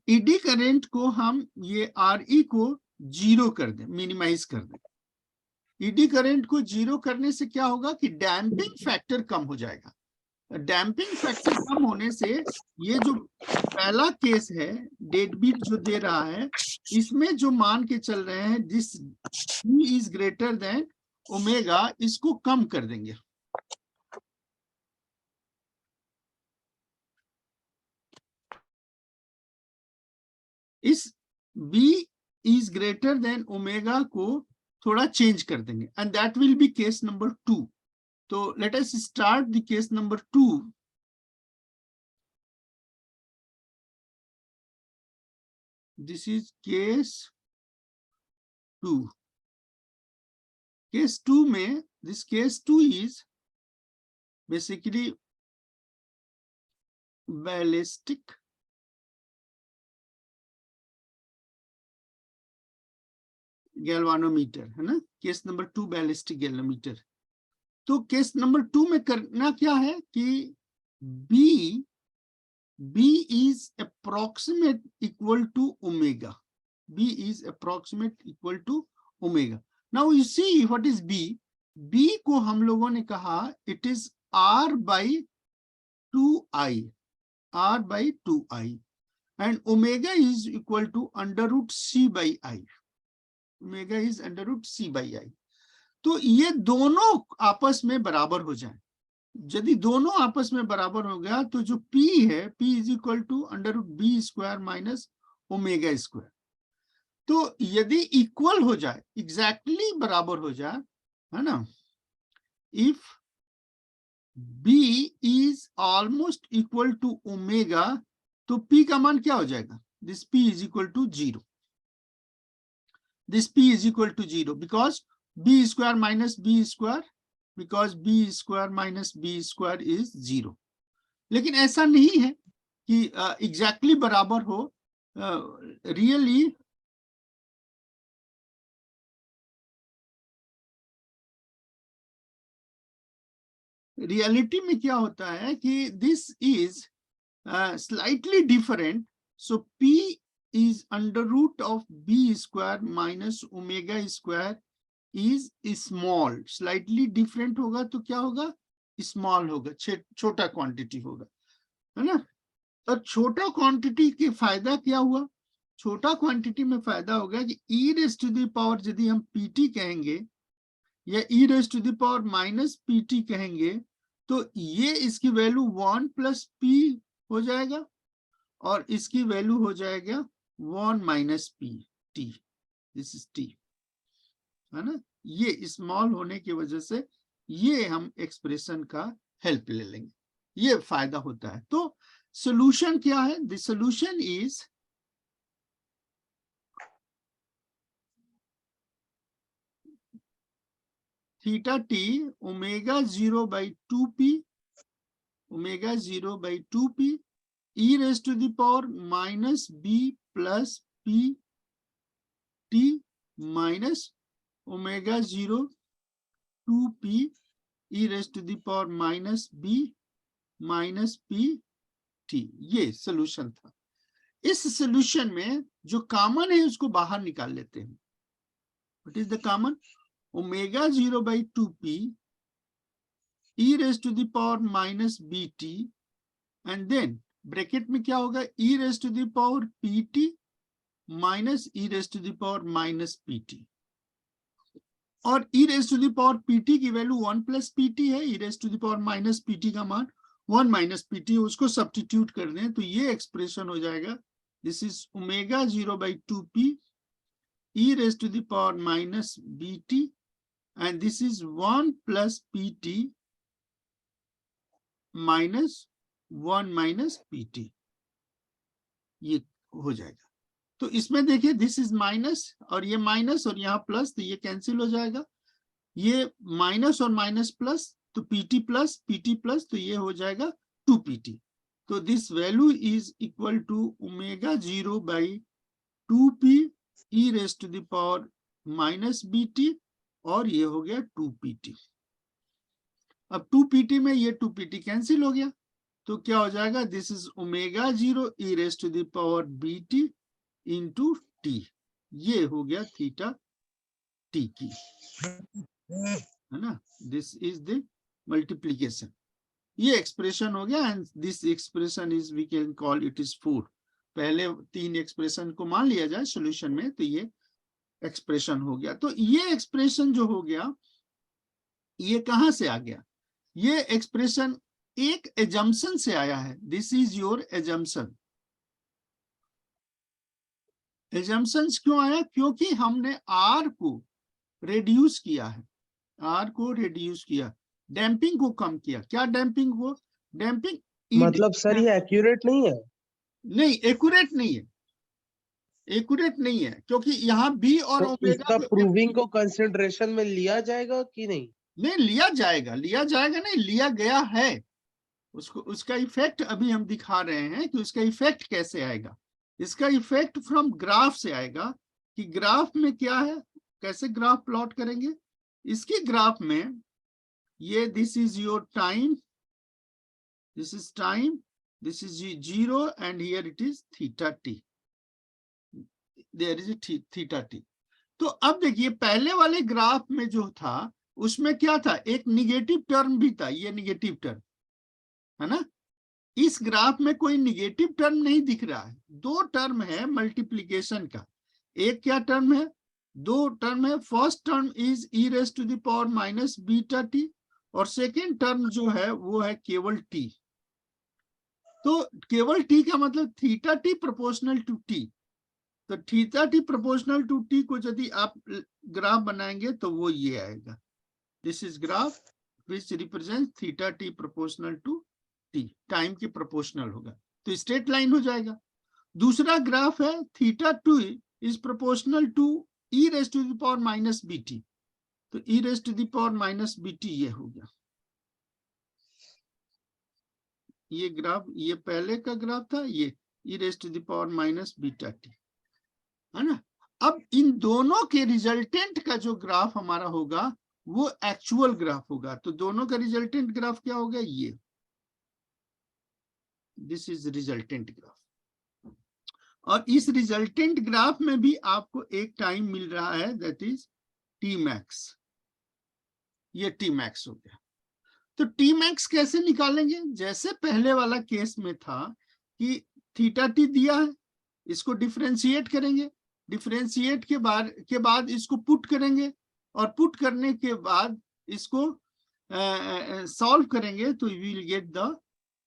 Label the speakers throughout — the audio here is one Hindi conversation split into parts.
Speaker 1: ईडी करंट को हम ये आरई को 0 कर दें, मिनिमाइज कर दें। ईडी करंट को 0 करने से क्या होगा कि डैम्पिंग फैक्टर कम हो जाएगा। डैम्पिंग फैक्टर कम होने से ये जो पहला केस है डेड बीट जो दे रहा है, इसमें जो मान के चल रहे हैं this B is greater than omega, इसको कम कर देंगे। इस B is greater than omega को थोड़ा चेंज कर देंगे and that will be case number 2। तो let us start the case number 2। This is case 2। Case 2 में this case 2 is basically ballistic galvanometer है ना। Case number 2 ballistic galvanometer. तो केस नंबर 2 में करना क्या है कि B is approximate equal to omega. B is approximate equal to omega. Now you see what is B? B को हम लोगों ने कहा it is R by 2I, R by 2I, and omega is equal to under root C by I. Omega is under root C by I. तो ये दोनों आपस में बराबर हो जाएं। यदि दोनों आपस में बराबर हो गया तो जो P है, P is equal to under root B square minus omega square. तो यदि इक्वल हो जाए, एग्जैक्टली बराबर हो जाए, है ना, if B is almost equal to omega, तो P का मान क्या हो जाएगा? This P is equal to 0। This P is equal to 0 because B square minus B square, because B square minus B square is 0। लेकिन ऐसा नहीं है कि एग्जैक्टली बराबर हो। रियलिटी में क्या होता है कि this is slightly different. So P is under root of B square minus omega square is small, slightly different होगा तो क्या होगा? स्मॉल होगा, छोटा क्वांटिटी होगा, है ना। तो छोटा क्वांटिटी के फायदा क्या हुआ? छोटा क्वांटिटी में फायदा होगा कि e raise to the power यदि हम pt कहेंगे या e raise to the power minus pt कहेंगे तो ये इसकी वैल्यू 1 प्लस p हो जाएगा और इसकी वैल्यू हो जाएगा 1 minus p t। This is t, है ना। ये स्मॉल होने की वजह से ये हम एक्सप्रेशन का हेल्प ले लेंगे, ये फायदा होता है। तो सोल्यूशन क्या है? The solution is theta T omega 0 by 2p, omega 0 by 2p e raise to the power minus b plus p t minus omega 0 2p e raise to the power minus b minus p t। ये सोल्यूशन था। इस सोल्यूशन में जो कॉमन है उसको बाहर निकाल लेते हैं। What is the common? Omega 0 by 2p e raise to the power minus bt and then bracket में क्या होगा? e raise to the power pt minus e raise to the power minus pt। और e raise to the power pt की वैल्यू 1 प्लस pt है, e raise to the power minus pt का मान 1 माइनस pt, उसको सब्स्टिट्यूट कर दें तो ये एक्सप्रेशन हो जाएगा। This is omega 0 by 2p e raise to the power minus bt and this is 1 plus pt minus 1 minus pt, ये हो जाएगा। तो इसमें देखिए दिस इज माइनस और ये माइनस और यहाँ प्लस, तो ये कैंसिल हो जाएगा। ये माइनस और माइनस प्लस तो pt प्लस, तो ये हो जाएगा 2pt। तो this value is equal to omega 0 by 2p e raise to the power minus bt और ये हो गया 2pt। अब 2pt में ये 2pt कैंसिल हो गया तो क्या हो जाएगा, this is omega 0 E raise to the power B T into T, ये हो गया थीटा टी की, है ना, दिस इज द मल्टीप्लीकेशन, ये एक्सप्रेशन हो गया। And this expression is we can call it is 4। पहले 3 एक्सप्रेशन को मान लिया जाए सॉल्यूशन में, तो ये एक्सप्रेशन हो गया। तो ये एक्सप्रेशन जो हो गया, ये कहां से आ गया, ये एक्सप्रेशन एक एजम्पशन से आया है। This is your assumption. Assumptions क्यों आया, क्योंकि हमने आर को रिड्यूस किया है, आर को रिड्यूस किया, डैम्पिंग को कम किया। क्या डैम्पिंग को, डैम्पिंग
Speaker 2: मतलब सर ये एक्यूरेट नहीं है?
Speaker 1: नहीं, एक्यूरेट नहीं है, एक्यूरेट नहीं है, क्योंकि यहाँ बी और
Speaker 2: तो
Speaker 1: ओमेगा
Speaker 2: इसका प्रूविंग को कंसिडरेशन में लिया जाएगा कि नहीं?
Speaker 1: नहीं लिया जाएगा, लिया जाएगा नहीं, लिया गया है। उसको, उसका इफेक्ट अभी हम दिखा रहे हैं कि उसका इफेक्ट कैसे आएगा। इसका इफेक्ट फ्रॉम ग्राफ से आएगा, कि ग्राफ में क्या है, कैसे ग्राफ प्लॉट करेंगे। इसके ग्राफ में ये this is your time, this is time, this is 0 and here it is theta T, there is theta T. तो अब देखिए पहले वाले ग्राफ में जो था उसमें क्या था, एक निगेटिव टर्म भी था, ये निगेटिव टर्म है ना। इस ग्राफ में कोई निगेटिव टर्म नहीं दिख रहा है, दो टर्म है मल्टीप्लिकेशन का। एक क्या टर्म है, दो टर्म है। First term is E raise to the power minus beta T, और सेकेंड टर्म जो है वो है केवल टी। तो केवल टी का मतलब theta T proportional to T. तो theta T proportional to T को यदि आप ग्राफ बनाएंगे तो वो ये आएगा, this is graph which represent theta T proportional to T, time के प्रोपोर्शनल होगा, तो स्ट्रेट लाइन हो जाएगा। दूसरा ग्राफ है theta two is proportional to E raise to the power minus B T, तो E raise to the power minus B T ये हो गया। ये ग्राफ, ये पहले का ग्राफ था, ये E raise to the power minus beta T, है ना। अब इन दोनों के रिजल्टेंट का जो ग्राफ हमारा होगा वो एक्चुअल ग्राफ होगा। तो दोनों का रिजल्टेंट ग्राफ क्या होगा, ये, दिस इज रिजल्टेंट ग्राफ। और इस रिजल्टेंट ग्राफ में भी आपको एक टाइम मिल रहा है, दैट इज टी मैक्स, ये टी मैक्स हो गया। तो टी मैक्स कैसे निकालेंगे, जैसे पहले वाला केस में था कि थीटा टी दिया है, इसको डिफरेंशिएट करेंगे, डिफरेंशिएट के बाद इसको पुट करेंगे, और पुट करने के बाद इसको सॉल्व करेंगे तो we will get the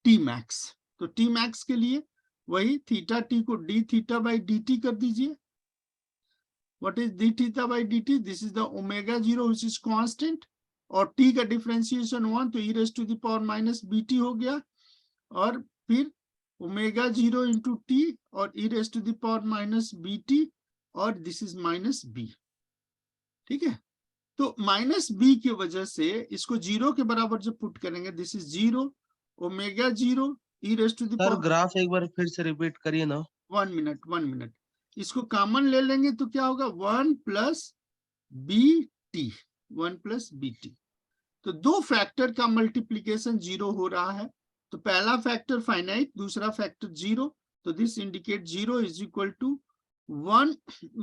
Speaker 1: T max. तो टी मैक्स के लिए वही थीटा टी को D theta by D T कर दीजिए। What is D theta by D T, this is the omega 0 which is constant, और टी का डिफरेंशिएशन 1, तो E raise to the power minus B T हो गया, और फिर ओमेगा 0 इंटू टी और E raise to the power minus B t, और दिस इज माइनस बी। ठीक है, तो माइनस बी की वजह से इसको 0 के बराबर जब पुट करेंगे, this is 0 omega 0 E raise to the
Speaker 2: sir
Speaker 1: power,
Speaker 2: graph एक बार फिर से रिपीट करिए ना।
Speaker 1: 1 मिनट, इसको कॉमन ले लेंगे तो क्या होगा, 1 plus B T, 1 plus B T. तो दो फैक्टर का मल्टीप्लीकेशन 0 हो रहा है, तो पहला फैक्टर फाइनाइट, दूसरा फैक्टर 0, तो this indicate 0 is equal to 1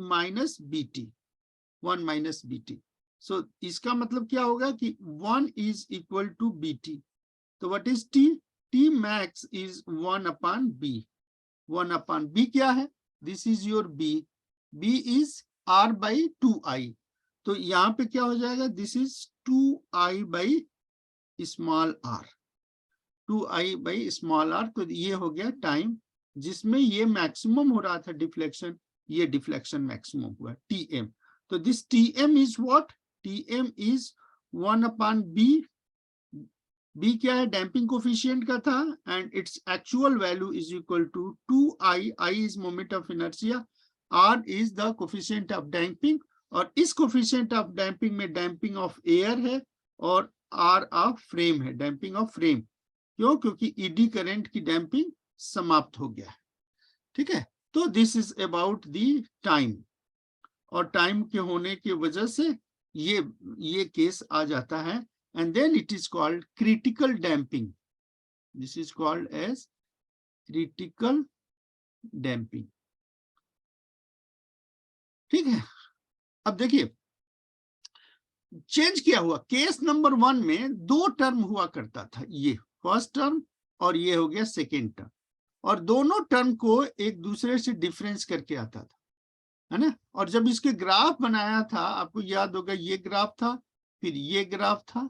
Speaker 1: minus B T, 1 minus B T. So इसका मतलब क्या होगा कि 1 is equal to B T. तो what is T, T max is 1 upon B. 1 upon B क्या है, this is your B, B is R by 2i, तो यहाँ पे क्या हो जाएगा, this is 2i by small R, 2i by small are. तो ये हो गया टाइम जिसमें ये मैक्सिमम हो रहा था डिफ्लेक्शन, ये डिफ्लेक्शन मैक्सिमम हुआ Tm। तो this Tm is what, Tm is 1 upon B, B क्या है, डैम्पिंग कोफिशिएंट का था, and it's actual value is equal to 2i, i is moment of inertia, r is the coefficient of damping, और इस कोफिशिएंट ऑफ डैम्पिंग में डैम्पिंग ऑफ एयर है और r ऑफ फ्रेम है, डैम्पिंग ऑफ फ्रेम। क्यों, क्योंकि ईडी करंट की डैम्पिंग समाप्त हो गया है। ठीक है, तो this is about the time, और टाइम के होने की वजह से ये केस आ जाता है, and then it is called critical damping. This is called as critical damping. ठीक है, अब देखिए चेंज क्या हुआ। केस नंबर 1 में 2 टर्म हुआ करता था, ये फर्स्ट टर्म और ये हो गया सेकेंड टर्म, और दोनों टर्म को एक दूसरे से डिफरेंस करके आता था, है ना। और जब इसके ग्राफ बनाया था, आपको याद होगा ये ग्राफ था, फिर ये ग्राफ था,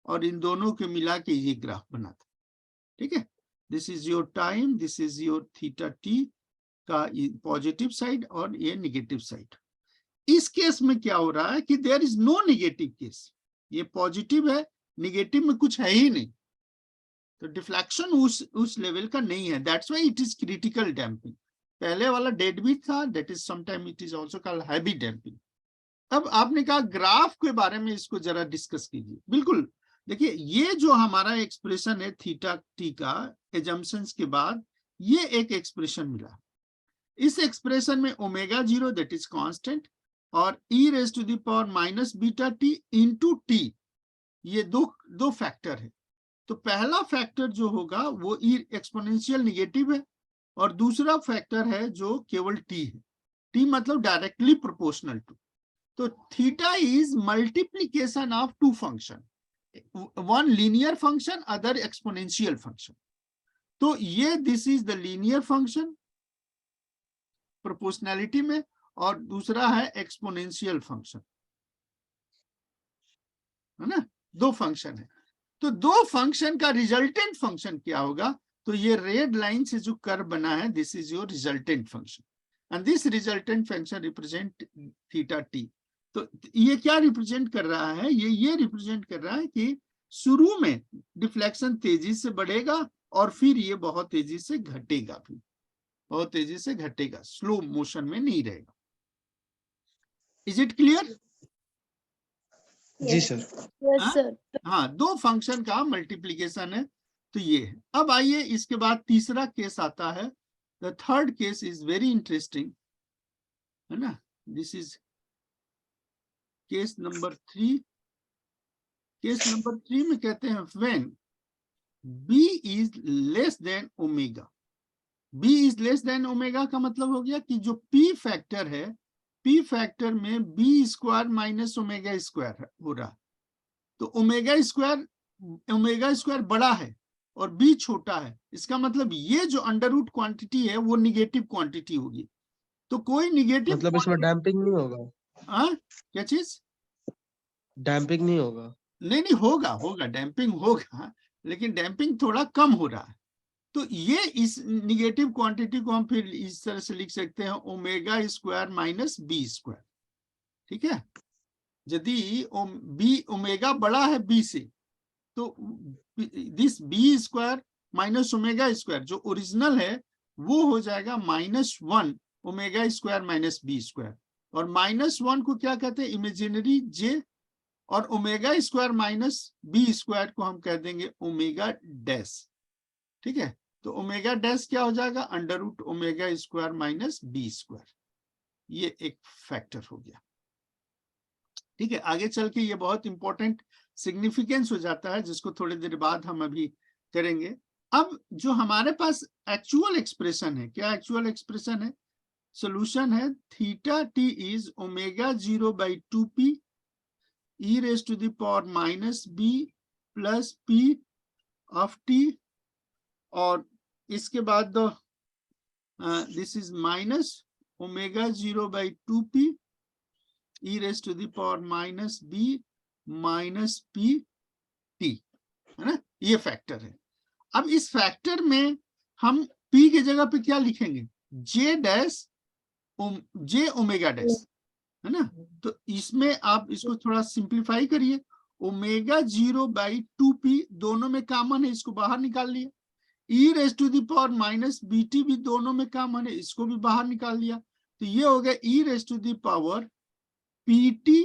Speaker 1: और इन दोनों के मिला के ये ग्राफ बना था। ठीक है, this is your time, this is your theta T का पॉजिटिव साइड और ये निगेटिव साइड। इस केस में क्या हो रहा है कि there is no negative case, ये पॉजिटिव है, नेगेटिव में कुछ है ही नहीं, तो डिफ्लेक्शन उस लेवल का नहीं है, that's why it is critical damping. पहले वाला डेडविड्थ था, that is sometime it is also called heavy damping. अब आपने कहा ग्राफ के बारे में इसको जरा डिस्कस कीजिए। बिल्कुल, देखिए ये जो हमारा एक्सप्रेशन है थीटा टी का एजम्पशंस के बाद, ये एक एक्सप्रेशन मिला। इस एक्सप्रेशन में ओमेगा 0 दैट इज कांस्टेंट और e raise to the power minus beta T into T, ये दो फैक्टर है। तो पहला फैक्टर जो होगा वो e एक्सपोनेंशियल निगेटिव है, और दूसरा फैक्टर है जो केवल t है, t मतलब डायरेक्टली प्रोपोर्शनल टू। तो theta is multiplication of two function, one linear function, other exponential function. तो ये this is the linear function proportionality में, और दूसरा है एक्सपोनेंशियल फंक्शन, है ना। दो फंक्शन है, तो दो फंक्शन का रिजल्टेंट फंक्शन क्या होगा, तो ये रेड लाइन से जो कर्व बना है, this is your resultant function, and this resultant function represent theta T. तो ये क्या रिप्रेजेंट कर रहा है, ये रिप्रेजेंट कर रहा है कि शुरू में डिफ्लेक्शन तेजी से बढ़ेगा और फिर ये बहुत तेजी से घटेगा, फिर बहुत तेजी से घटेगा, स्लो मोशन में नहीं रहेगा। Is it clear?
Speaker 2: जी सर।
Speaker 3: Yes sir.
Speaker 1: हाँ, दो फंक्शन का मल्टीप्लीकेशन है, तो ये है। अब आइए इसके बाद तीसरा केस आता है, the third case is very interesting, है ना। This is case number 3। Case number 3 में कहते हैं when b is less than omega. b is less than omega का मतलब हो गया कि जो p फैक्टर है, p फैक्टर में b square minus omega square हो रहा, तो ओमेगा स्क्वायर बड़ा है और b छोटा है, इसका मतलब ये जो अंडर रूट क्वांटिटी है वो निगेटिव क्वांटिटी होगी। तो कोई निगेटिव
Speaker 2: मतलब इसमें डैम्पिंग नहीं होगा?
Speaker 1: क्या चीज?
Speaker 2: डैम्पिंग नहीं होगा?
Speaker 1: नहीं, होगा डैम्पिंग होगा, लेकिन डैम्पिंग थोड़ा कम हो रहा है। तो ये इस निगेटिव क्वांटिटी को हम फिर इस तरह से लिख सकते हैं omega square minus B square. ठीक है, यदि बी ओमेगा बड़ा है बी से, तो this B square minus omega square जो ओरिजिनल है वो हो जाएगा -1 omega square minus B square, और -1 को क्या कहते हैं, इमेजिनरी जे, और omega square minus B square को हम कह देंगे ओमेगा डैश। ठीक है, तो ओमेगा डैश क्या हो जाएगा, under root omega square minus B square, ये एक फैक्टर हो गया। ठीक है, आगे चल के ये बहुत इंपॉर्टेंट सिग्निफिकेंस हो जाता है, जिसको थोड़ी देर बाद हम अभी करेंगे। अब जो हमारे पास एक्चुअल एक्सप्रेशन है, क्या एक्चुअल एक्सप्रेशन है, सोल्यूशन है theta T is omega 0 by 2p e raised to the power minus b plus p of t, और इसके बाद this is minus omega 0 by 2p e raised to the power minus b minus p t, है ना, ये फैक्टर है। अब इस फैक्टर में हम p के जगह पे क्या लिखेंगे, j dash j omega dash, है ना। तो इसमें आप इसको थोड़ा सिंप्लीफाई करिए, ओमेगा 0 बाई 2p दोनों में कॉमन है, इसको बाहर निकाल लिया, e raise to the power minus bt भी दोनों में कॉमन है, इसको भी बाहर निकाल लिया, तो ये हो गया e raise to the power pt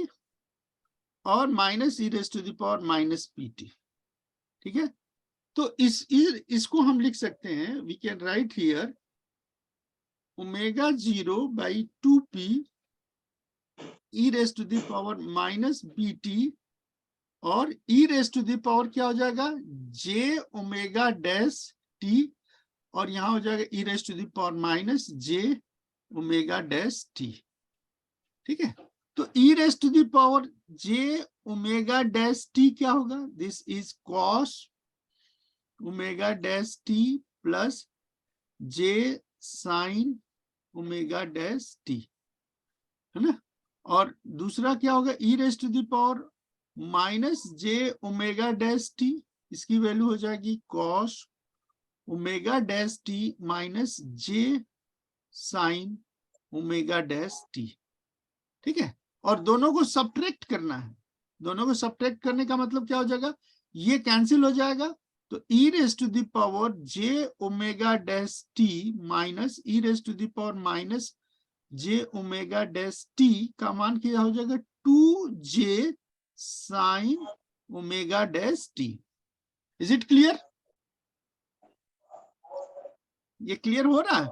Speaker 1: और माइनस e raise to the power minus pt। ठीक है, तो इसको हम लिख सकते हैं, we can write here omega 0 by 2p e raised to the power minus bt और E raise to the power क्या हो जाएगा, जे ओमेगा डैश टी, और यहां हो जाएगा E raise to the power minus J omega dash T. ठीक है, तो E raise to the power J omega dash T क्या होगा, this is cos omega dash T plus J sine omega dash T, है ना। और दूसरा क्या होगा, E raise to the power minus J omega dash T, इसकी वैल्यू हो जाएगी cos omega dash T minus J sine omega dash T. ठीक है, और दोनों को सब्ट्रैक्ट करना है। दोनों को सब्ट्रैक्ट करने का मतलब क्या हो जाएगा, ये कैंसिल हो जाएगा, तो E raise to the power J omega dash T minus E raise to the power minus J omega dash T का मान क्या हो जाएगा, 2j sine omega dash T. Is it clear? ये क्लियर हो रहा है?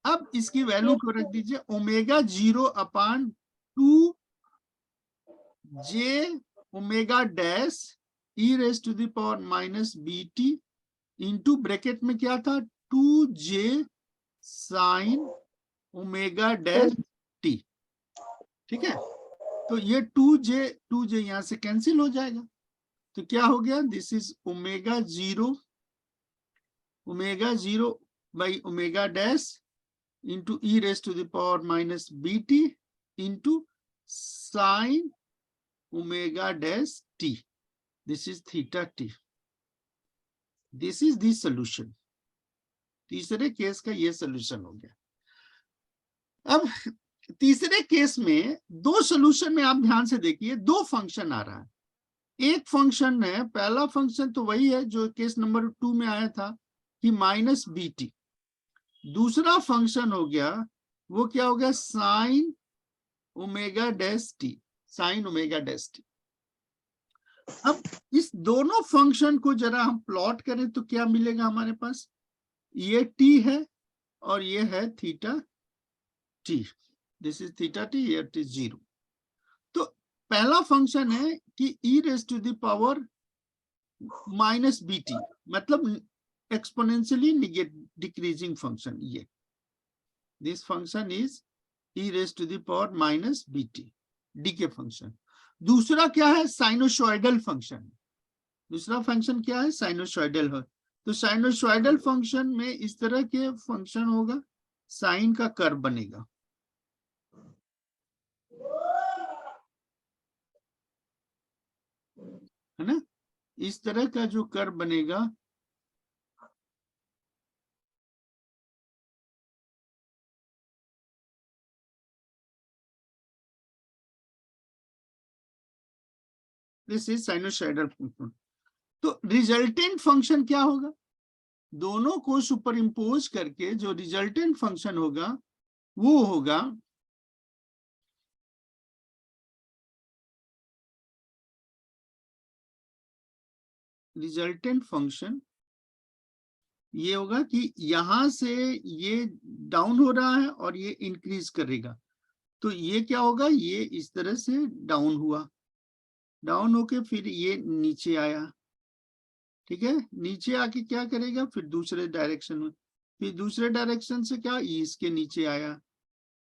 Speaker 1: अब इसकी वैल्यू को रख दीजिए, omega 0 upon 2j omega dash E raise to the power minus B T into bracket में क्या था, 2j sine omega dash T. ठीक है, तो ये 2j यहां से कैंसिल हो जाएगा, तो क्या हो गया, this is omega zero by omega dash into e raise to the power minus B T into sine omega dash t, this is theta T. This is the solution. तीसरे केस का ये सॉल्यूशन हो गया। अब तीसरे केस में दो सॉल्यूशन में आप ध्यान से देखिए, दो फंक्शन आ रहा है। एक फंक्शन है, पहला फंक्शन तो वही है जो केस नंबर 2 में आया था कि माइनस बी टी। दूसरा फंक्शन हो गया, वो क्या हो गया, sign omega dash T, sign omega dash T. अब इस दोनों फंक्शन को जरा हम प्लॉट करें तो क्या मिलेगा हमारे पास, ये टी है और ये है theta T, this is theta T, ये टी 0। तो पहला फंक्शन है कि E raise to the power minus B T, मतलब एक्सपोनेंशियली डिक्रीजिंग फंक्शन, ये this function is E raise to the power minus B T, decay function. दूसरा क्या है, साइनोसॉइडल फंक्शन। दूसरा फंक्शन क्या है, साइनोसॉइडल है। तो साइनोसॉइडल फंक्शन में इस तरह के फंक्शन होगा, साइन का कर्व बनेगा, है ना। इस तरह का जो कर्व बनेगा, दिस इज साइनोसॉइडल फंक्शन। तो रिजल्टेंट फंक्शन क्या होगा, दोनों को सुपर इम्पोज करके जो रिजल्टेंट फंक्शन होगा वो होगा रिजल्टेंट फंक्शन, ये होगा कि यहां से ये डाउन हो रहा है और ये इंक्रीज करेगा, तो ये क्या होगा, ये इस तरह से डाउन हुआ, डाउन होके फिर ये नीचे आया। ठीक है, नीचे आके क्या करेगा, फिर दूसरे डायरेक्शन में, फिर दूसरे डायरेक्शन से क्या, ये इसके नीचे आया,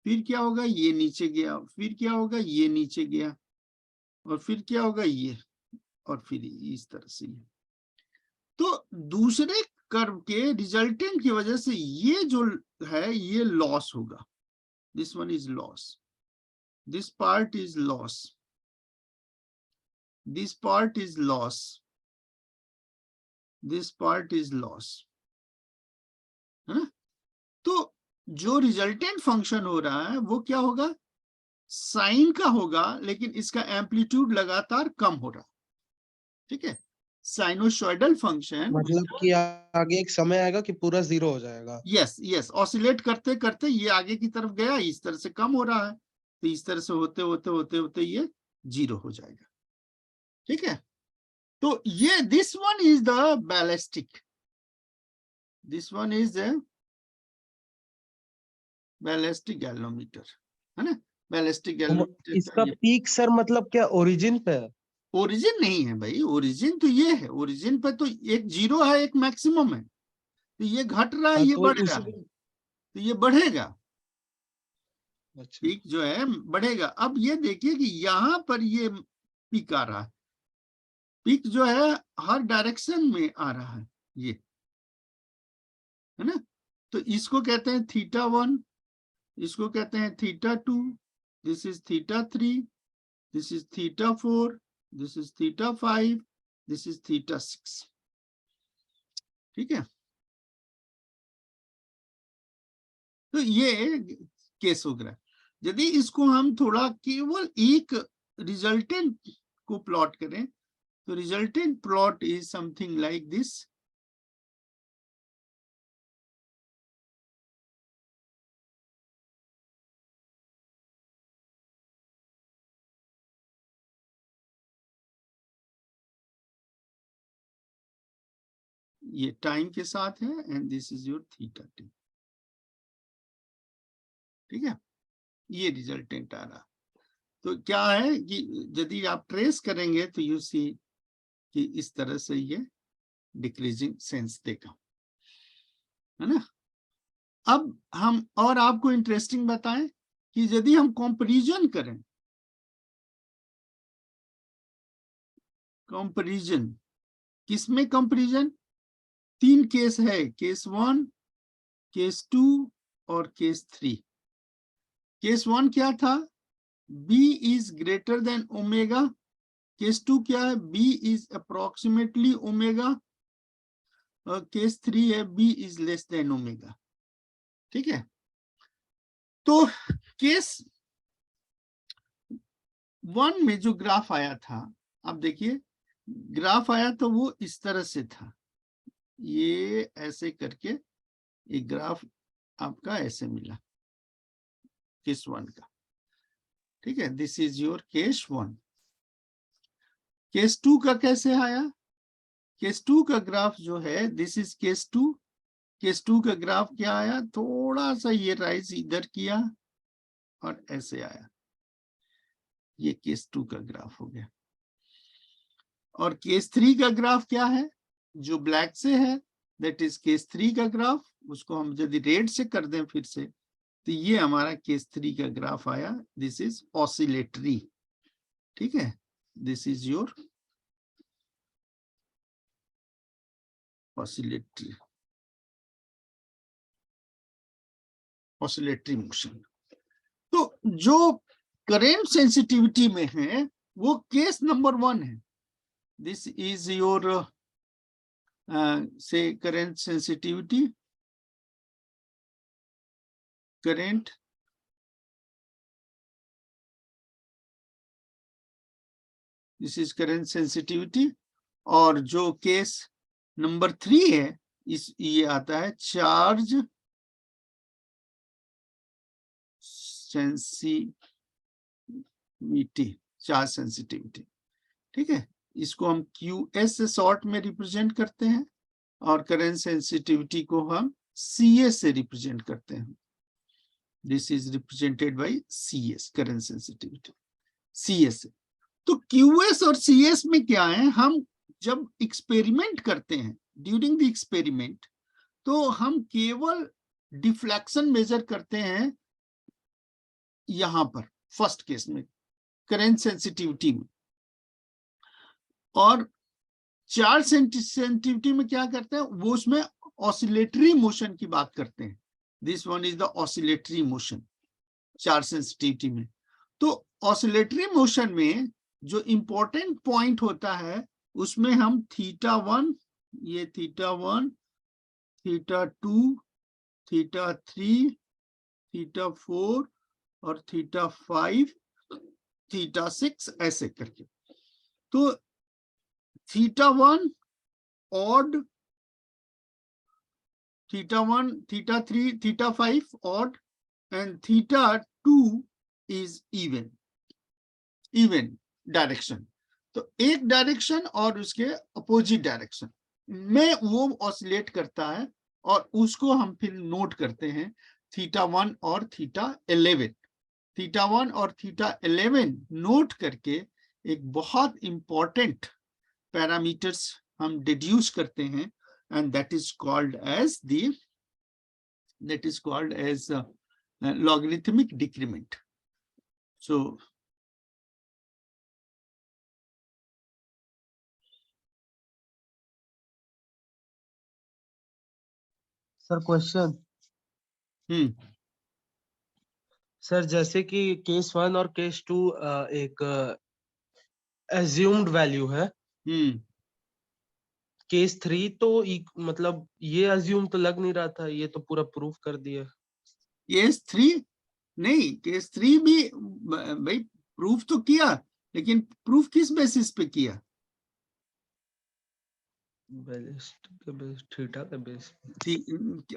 Speaker 1: फिर क्या होगा, ये नीचे गया, फिर क्या होगा, ये नीचे गया, और फिर क्या होगा, ये, और फिर इस तरह से। तो दूसरे कर्व के रिजल्टेंट की वजह से ये जो है ये लॉस होगा, this one is loss, this part is loss, this part is loss, this part is loss, है ना। तो जो रिजल्टेंट फंक्शन हो रहा है वो क्या होगा, साइन का होगा, लेकिन इसका एम्पलीट्यूड लगातार कम हो रहा है। ठीक है, साइनोसॉइडल फंक्शन,
Speaker 2: मतलब कि आगे एक समय आएगा कि पूरा 0 हो जाएगा।
Speaker 1: यस यस, ऑसिलेट करते करते ये आगे की तरफ गया, इस तरह से कम हो रहा है, तो इस तरह से होते होते होते होते ये 0 हो जाएगा। ठीक है, तो ये this one is the ballistic, this one is ballistic galvanometer, है ना। बैलिस्टिक गैल्वेनोमीटर
Speaker 2: इसका
Speaker 1: का ये,
Speaker 2: पीक सर मतलब क्या ओरिजिन पे है?
Speaker 1: ओरिजिन नहीं है भाई, ओरिजिन तो ये है, ओरिजिन पे तो एक जीरो है, एक मैक्सिमम है, तो ये घट रहा है,
Speaker 2: हाँ,
Speaker 1: ये
Speaker 2: तो
Speaker 1: बढ़ रहा
Speaker 2: उसी
Speaker 1: है,
Speaker 2: में।
Speaker 1: तो ये बढ़ेगा,
Speaker 2: अच्छा।
Speaker 1: पीक जो है बढ़ेगा। अब ये देखिए कि यहाँ पर ये पीक आ रहा है, पीक जो है हर डायरेक्शन में आ रहा है, ये है ना। तो इसको कहते हैं θ1, इसको कहते हैं θ2, this is θ3, this is θ4, this is θ5, this is θ6। ठीक है, तो ये केस हो गया। यदि इसको हम थोड़ा केवल एक रिजल्टेंट को प्लॉट करें, तो resultant plot is something like this. ये टाइम के साथ है, and this is your θt। ठीक है, ये रिजल्टेंट आ रहा। तो क्या है कि यदि आप ट्रेस करेंगे तो यू सी कि इस तरह से ये डिक्रीजिंग सेंस देगा, है ना। अब हम और आपको इंटरेस्टिंग बताएं कि यदि हम कंपैरिजन करें, कंपैरिजन किसमें कंपैरिजन, 3 केस है, केस 1, केस 2 और केस 3। केस 1 क्या था, b is greater than omega. Case 2 क्या है, b इज अप्रोक्सीमेटली ओमेगा। और केस 3 है b is less than omega. ठीक है, तो केस 1 में जो ग्राफ आया था, आप देखिए ग्राफ आया तो वो इस तरह से था, ये ऐसे करके एक ग्राफ आपका ऐसे मिला केस 1 का। ठीक है, this is your case 1। Case 2 का कैसे आया, केस 2 का ग्राफ जो है, दिस इज केस 2। केस 2 का ग्राफ क्या आया, थोड़ा सा ये राइज इधर किया और ऐसे आया, ये केस 2 का ग्राफ हो गया। और केस 3 का ग्राफ क्या है, जो ब्लैक से है, दैट इज केस 3 का ग्राफ। उसको हम यदि रेड से कर दें फिर से, तो ये हमारा केस 3 का ग्राफ आया, दिस इज ऑसिलेटरी। ठीक है, this is your oscillatory, oscillatory motion. तो जो करेंट सेंसिटिविटी में है वो केस नंबर 1 है। दिस इज योर से current sensitivity, current this is current sensitivity. और जो केस नंबर 3 है, इस ये आता है चार्ज सेंसिटिविटी, चार्ज सेंसिटिविटी। ठीक है, इसको हम QS से शॉर्ट में रिप्रेजेंट करते हैं, और करेंट सेंसिटिविटी को हम CS से रिप्रेजेंट करते हैं। This is represented by CS, current sensitivity CS। तो QS और CS में क्या है, हम जब एक्सपेरिमेंट करते हैं, ड्यूरिंग द एक्सपेरिमेंट, तो हम केवल डिफ्लेक्शन मेजर करते हैं यहां पर फर्स्ट केस में करेंट सेंसिटिविटी में, और चार्ज सेंसिटिविटी में क्या करते हैं, वो उसमें ऑसिलेटरी मोशन की बात करते हैं। This one is the oscillatory motion charge sensitivity में। तो ऑसिलेटरी मोशन में जो इंपॉर्टेंट पॉइंट होता है, उसमें हम θ1, ये θ1, θ2, θ3, θ4 और θ5, θ6 ऐसे करके। तो θ1 odd, θ1, θ3, θ5 odd, and θ2 is even direction. तो एक डायरेक्शन और उसके अपोजिट डायरेक्शन में वो ऑसिलेट करता है, और उसको हम फिर नोट करते हैं θ1 और θ11। θ1 और θ11 नोट करके एक बहुत इंपॉर्टेंट पैरामीटर्स हम डिड्यूस करते हैं, and that is called as logarithmic decrement. So
Speaker 2: sir question. Sir जैसे कि केस 1 और केस 2 एक एज्यूम्ड वैल्यू है, केस 3 तो मतलब ये अज्यूम तो लग नहीं रहा था, ये तो पूरा प्रूफ कर दिया.
Speaker 1: केस 3 नहीं, केस 3 भी भाई प्रूफ तो किया, लेकिन प्रूफ किस बेसिस पे किया?
Speaker 2: थीटा के बेस.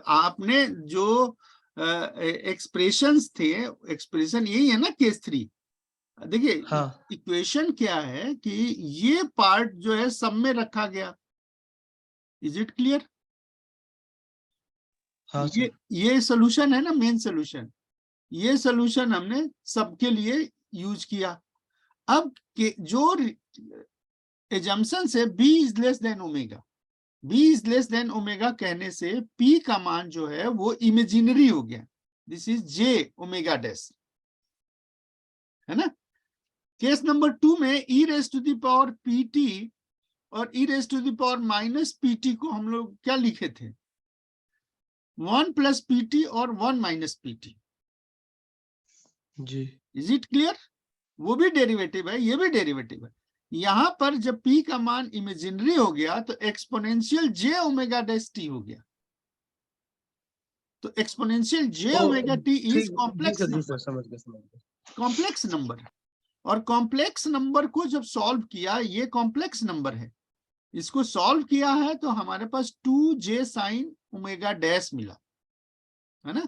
Speaker 1: आपने जो एक्सप्रेशंस थे, एक्सप्रेशन यही है ना केस 3. देखिए
Speaker 2: हाँ.
Speaker 1: इक्वेशन क्या है कि ये पार्ट जो है सब में रखा गया. Is it clear?
Speaker 2: हाँ सर.
Speaker 1: ये सोल्यूशन है ना, मेन सोल्यूशन. ये सोल्यूशन हमने सबके लिए यूज किया. अब जो एजम्पशन से b is less than omega, b is less than omega कहने से p का मान जो है वो इमेजिनरी हो गया. This is j omega dash, है ना. केस नंबर 2 में e raise to the power pt और e raise to the power minus pt को हम लोग क्या लिखे थे? 1 प्लस pt और 1 माइनस pt.
Speaker 2: जी.
Speaker 1: Is it clear? वो भी डेरिवेटिव है, ये भी डेरिवेटिव है. यहां पर जब p का मान इमेजिनरी हो गया तो exponential j omega dash t हो गया. तो exponential j omega t is complex number.
Speaker 2: समझ गए.
Speaker 1: कॉम्प्लेक्स नंबर है, और कॉम्प्लेक्स नंबर को जब सॉल्व किया, ये कॉम्प्लेक्स नंबर है, इसको सॉल्व किया है तो हमारे पास 2j साइन ओमेगा डैश मिला, है ना.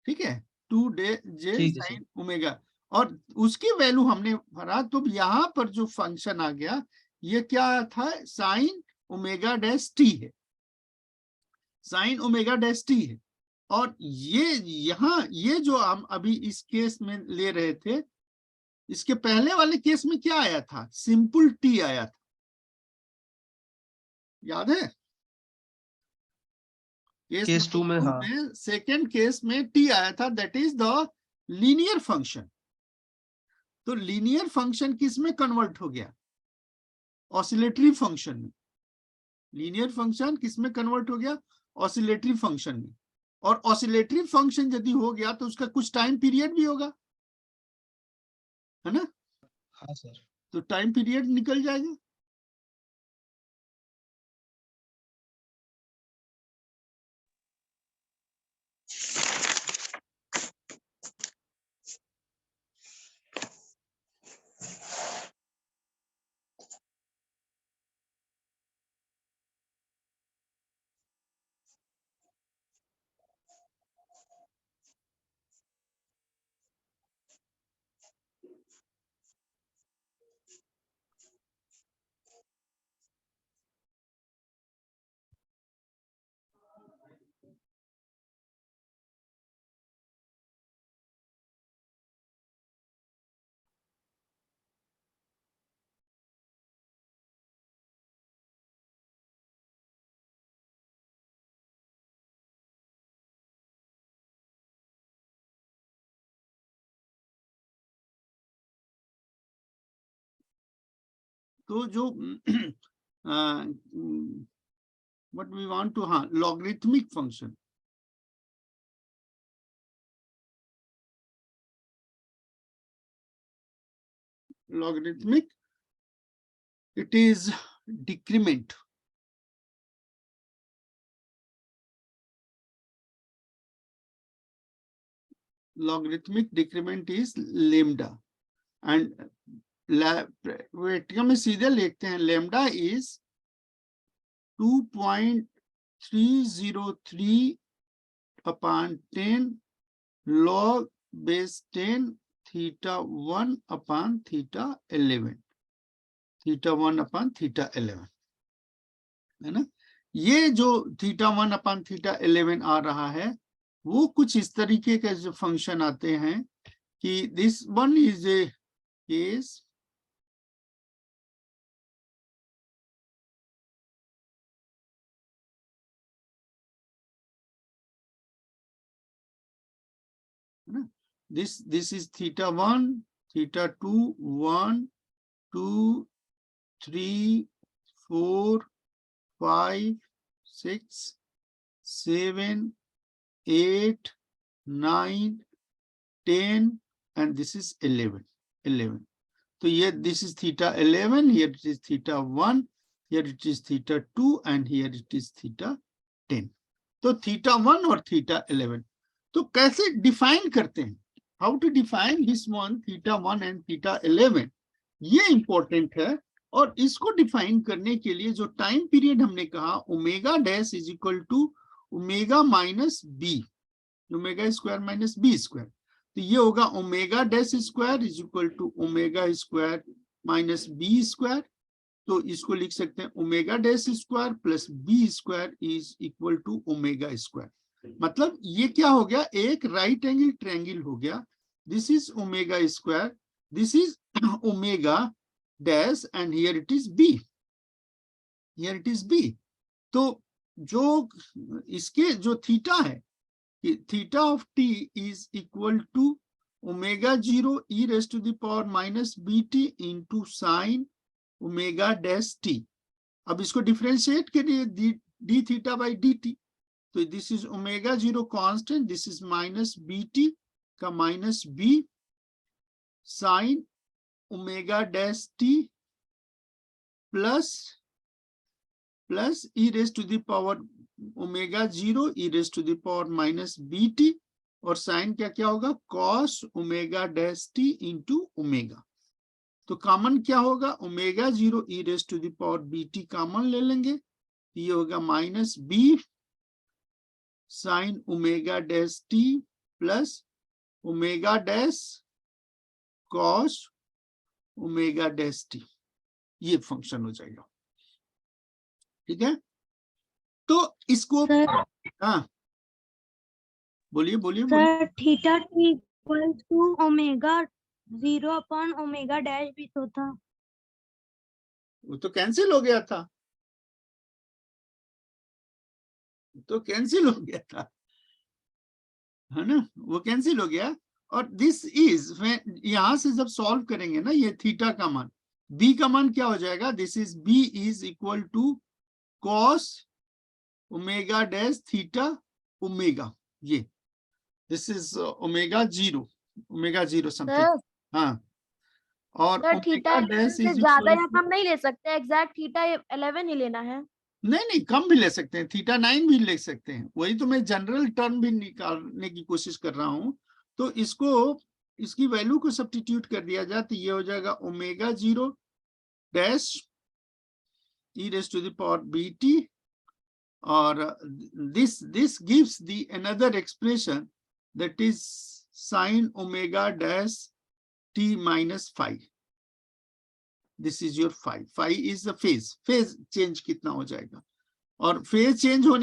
Speaker 1: ठीक है, 2j साइन ओमेगा, और उसकी वैल्यू हमने भरा. तो यहाँ पर जो फंक्शन आ गया, ये क्या था? साइन ओमेगा डैश टी है, साइन ओमेगा डैश टी है. और ये यहाँ ये जो हम अभी इस केस में ले रहे थे, इसके पहले वाले केस में क्या आया था? सिंपल टी आया था, याद है? केस 2 में, हाँ, सेकेंड केस में टी आया था, that is the linear function. तो लीनियर फंक्शन किस में कन्वर्ट हो गया? ऑसिलेटरी फंक्शन में. लीनियर फंक्शन किस में कन्वर्ट हो गया? ऑसिलेटरी फंक्शन में. और ऑसिलेटरी फंक्शन यदि हो गया तो उसका कुछ टाइम पीरियड भी होगा, है ना.
Speaker 2: हाँ सर.
Speaker 1: तो टाइम पीरियड निकल जाएगा. तो जो what we want to, हाँ, logarithmic function. Logarithmic, it is decrement. Logarithmic decrement is lambda, and में सीधे लिखते हैं lambda is 2.303 upon 10 log base 10 theta 1 upon theta 11, theta 1 upon theta 11, है ना. ये जो theta 1 upon theta 11 आ रहा है, वो कुछ इस तरीके के जो फंक्शन आते हैं कि this one is a case this is theta 1, theta 2, 1, 2, 3, 4, 5, 6, 7, 8, 9, 10, and this is 11. So here this is theta 11, here it is theta 1, here it is theta 2, and here it is theta 10. तो theta 1 और theta 11. तो कैसे डिफाइन करते हैं? How to define this one, theta 1 and theta 11? ये इंपॉर्टेंट है। और इसको डिफाइन करने के लिए जो टाइम पीरियड हमने कहा omega dash is equal to omega minus b, omega square minus B square. तो ये होगा omega dash square is equal to omega square minus B square. तो इसको लिख सकते हैं omega dash square plus b square is equal to omega square. मतलब ये क्या हो गया, एक राइट एंगल ट्रायंगल हो गया। This is omega square, this is omega dash and here it is B, here it is B. तो जो इसके जो थीटा है, theta of T is equal to omega 0 E raise to the power minus B T into sine omega dash T. अब इसको डिफरेंशिएट करिए D theta by D T. तो this is omega 0 constant, this is minus B T का minus b sine omega dash T plus e raise to the power omega 0 E raise to the power minus B t, और साइन क्या क्या होगा cos omega dash t into omega. तो कॉमन क्या होगा, omega 0 E raise to the power B t common ले लेंगे, ये होगा minus b sine omega dash T plus omega dash cos omega dash t, ये फंक्शन हो जाएगा। ठीक है, तो इसको हाँ बोलिए बोलिए बोलिए।
Speaker 3: Sir theta t equal to omega 0 upon omega dash भी तो था।
Speaker 1: वो तो कैंसिल हो गया था, तो कैंसिल हो गया था, है ना, वो कैंसिल हो गया। और दिस इज यहां से जब सॉल्व करेंगे ना, ये थीटा का मान, बी का मान क्या हो जाएगा, this is b is equal to cos omega dash theta omega, ये दिस इज ओमेगा 0 समथिंग। हाँ, और ओमेगा डैश इज
Speaker 3: ज्यादा या कम नहीं ले सकते, एग्जैक्ट थीटा 11 ही लेना है।
Speaker 1: नहीं कम भी ले सकते हैं, थीटा 9 भी ले सकते हैं, वही तो मैं जनरल टर्म भी निकालने की कोशिश कर रहा हूं। तो इसको इसकी वैल्यू को सब्स्टिट्यूट कर दिया जाए तो ये हो जाएगा omega 0 dash e raise to the power B t, और this gives the another expression that is sin omega dash t minus phi. This is your phi. Phi is the phase change कितना हो जाएगा, और phase change होने